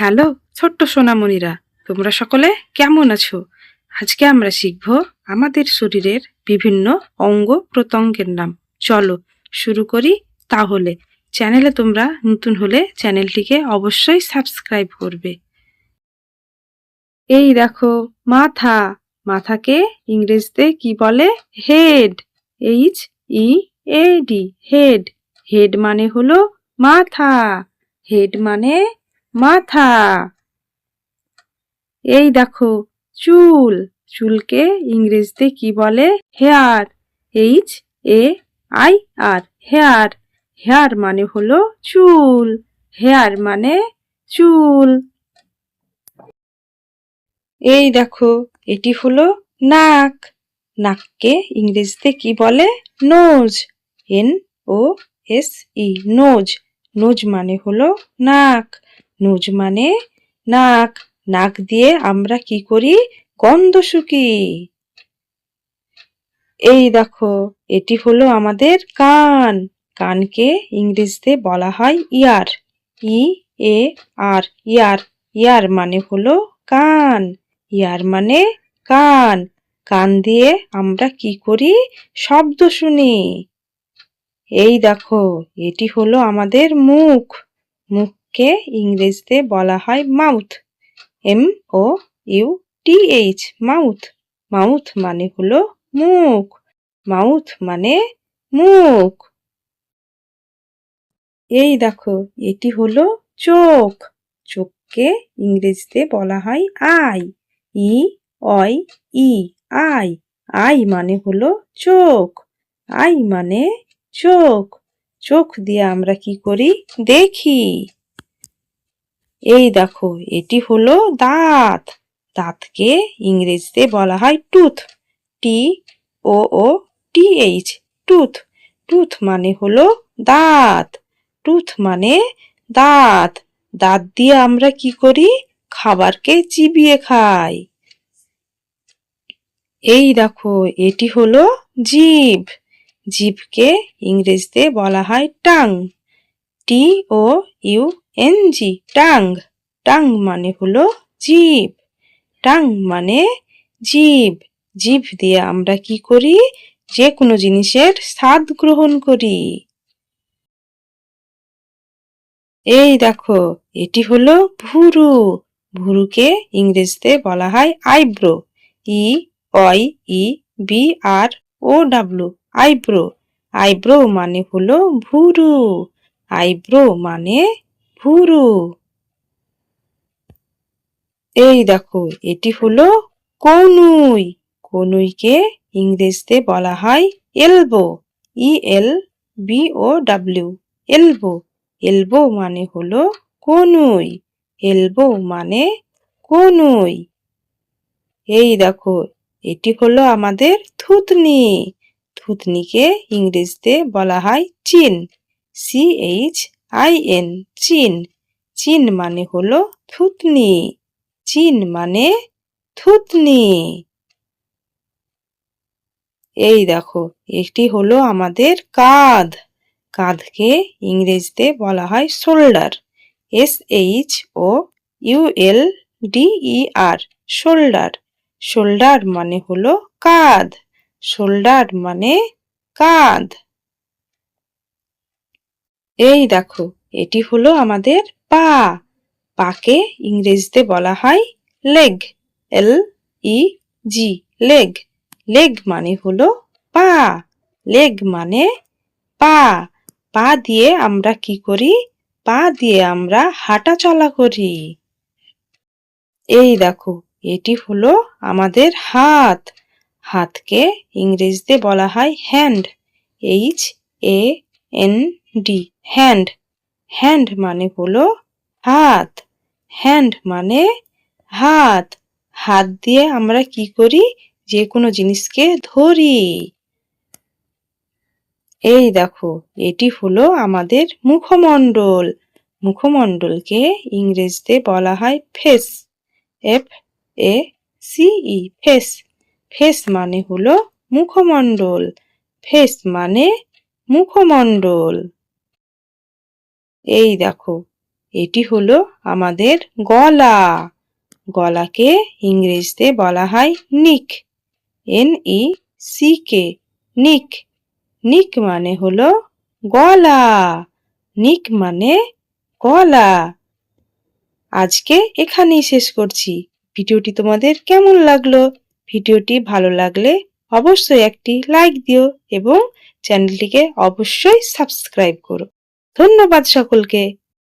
Hello ছোট্ট সোনামণিরা, তোমরা সকলে কেমন আছো? আজকে আমরা শিখব আমাদের শরীরের বিভিন্ন অঙ্গ প্রত্যঙ্গের নাম। চলো শুরু করি তাহলে। চ্যানেলে তোমরা নতুন হলে চ্যানেলটিকে অবশ্যই সাবস্ক্রাইব করবে। এই দেখো, মাথা। মাথাকে ইংরেজিতে কি বলে? হেড। HEAD, head. হেড মানে হলো মাথা। হেড মানে মাথা। এই দেখো, চুল। চুলকে ইংরেজিতে কি বলে? হেয়ার। HAIR, hair. হেয়ার মানে হলো চুল। হেয়ার মানে চুল। এই দেখো, এটি হলো নাক। নাককে ইংরেজিতে কি বলে? নোজ। NOSE, nose. নোজ মানে হলো নাক। নোজ মানে নাক। নাক দিয়ে আমরা কি করি? গন্ধ শুঁকি। এই দেখো, এটি হলো আমাদের কান। কানকে ইংরেজিতে বলা হয় ইয়ার। IAR, ইয়ার। ইয়ার মানে হলো কান। ইয়ার মানে কান। কান দিয়ে আমরা কি করি? শব্দ শুনি। এই দেখো, এটি হলো আমাদের মুখ। মুখকে ইংরেজিতে বলা হয় মাউথ। MOUTH, mouth. মাউথ মানে হলো মুখ। মাউথ মানে মুখ। এই দেখো, এটি হলো চোখ। চোখকে ইংরেজিতে বলা হয় আই। EYE, I. আই মানে হলো চোখ। আই মানে চোখ। চোখ দিয়ে আমরা কি করি? দেখি। এই দেখো, এটি হলো দাঁত। দাঁতকে ইংরেজিতে বলা হয় টুথ। TOOTH, tooth. টুথ মানে হলো দাঁত। টুথ মানে দাঁত। দাঁত দিয়ে আমরা কি করি? খাবারকে চিবিয়ে খাই। এই দেখো, এটি হলো জিভ। জিভকে ইংরেজিতে বলা হয় টাং। TOUNG, tongue. টাং মানে হলো জিভ। টাং মানে জিভ। জিভ দিয়ে আমরা কি করি? যে কোনো জিনিসের স্বাদ গ্রহণ করি। এই দেখো, এটি হলো ভুরু। ভুরুকে ইংরেজিতে বলা হয় আইব্রো। EYEBROW, eyebrow. আইব্রো মানে হলো ভুরু। আইব্রো মানে ভুরু। এই দেখো, এটি হলো কনুই। কনুইকে ইংরেজিতে বলা হয় এলবো। ELBOW, elbow. এলবো মানে হলো কনুই। এলবো মানে কনুই। এই দেখো, এটি হলো আমাদের থুতনি। থুতনিকে ইংরেজিতে বলা হয় চিন। CHIN, চিন। চিন মানে হলো থুতনি। চিন মানে থুতনি। এই দেখো, এটি হলো আমাদের কাঁধ। কাঁধকে ইংরেজিতে বলা হয় শোল্ডার। SHOULDER, shoulder. শোল্ডার মানে হলো কাঁধ। শোল্ডার মানে কাঁধ। এই দেখো, এটি হলো আমাদের পা। পাকে ইংরেজিতে বলা হয় লেগ। LEG, leg. লেগ মানে হলো পা। লেগ মানে পা। পা দিয়ে আমরা কি করি? পা দিয়ে আমরা হাঁটা চলা করি। এই দেখো, এটি হলো আমাদের হাত। হাতকে ইংরেজিতে বলা হয় হ্যান্ড। HAND, hand. হ্যান্ড মানে হলো হাত। হ্যান্ড মানে হাত। হাত দিয়ে আমরা কি করি? যে কোনো জিনিসকে ধরি। এই দেখো, এটি হলো আমাদের মুখমণ্ডল। মুখমণ্ডলকে ইংরেজিতে বলা হয় ফেস। FACE, face. ফেস মানে হলো মুখমণ্ডল। ফেস মানে মুখমণ্ডল। এই দেখো, এটি হলো আমাদের গলা। গলাকে ইংরেজিতে বলা হয় নিক, NECK, নিক। নিক মানে হলো গলা। নিক মানে গলা। আজকে এখানেই শেষ করছি। ভিডিওটি তোমাদের কেমন লাগলো? ভিডিওটি ভালো লাগলে অবশ্যই একটি লাইক দিও এবং চ্যানেলটিকে অবশ্যই সাবস্ক্রাইব করো। ধন্যবাদ সকলকে।